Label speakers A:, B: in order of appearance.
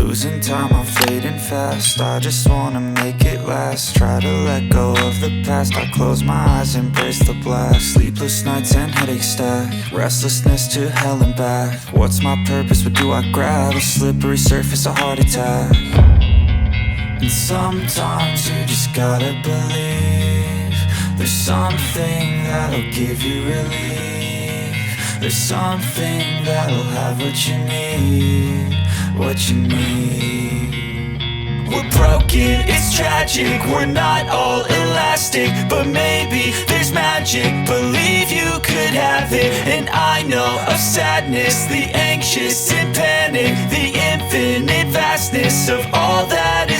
A: Losing time, I'm fading fast. I just wanna make it last. Try to let go of the past. I close my eyes, embrace the blast. Sleepless nights and headaches stack. Restlessness to hell and back. What's my purpose, what do I grab? A slippery surface, a heart attack. And sometimes you just gotta believe there's something that'll give you relief. There's something that'll have what you need, what you need. We're broken, it's tragic, we're not all elastic, but maybe there's magic. Believe you could have it. And I know of sadness, the anxious and panic, the infinite vastness of all that is